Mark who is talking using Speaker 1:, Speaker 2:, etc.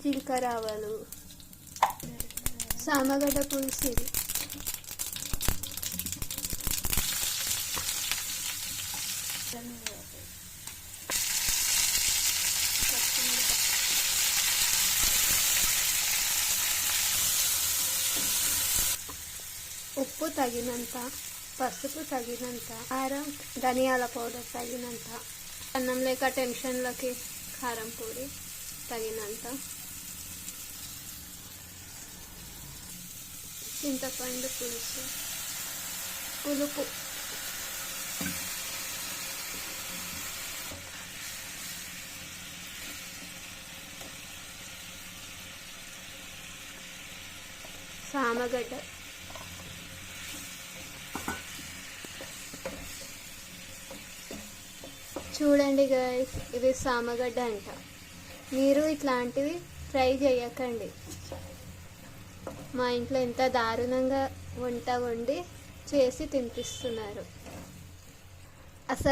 Speaker 1: జీలకర్ర ఆవాలు, సామగడ్డ పులుసు ఇది. ఉప్పు తగినంత, పసుపు తగినంత, కారం, ధనియాల పౌడర్ తగినంత, అన్నం లేక టెన్షన్లకి కారం పొడి తగినంత, చింతపండు పులుసు, పులుపు, సామగడ్డ, చూడండి గైస్, ఇది సామగడ్డ అంట. మీరు ఇట్లాంటివి ట్రై చేయకండి. మా ఇంట్లో ఎంత దారుణంగా వంట వండి చేసి తినిపిస్తున్నారు. అసలు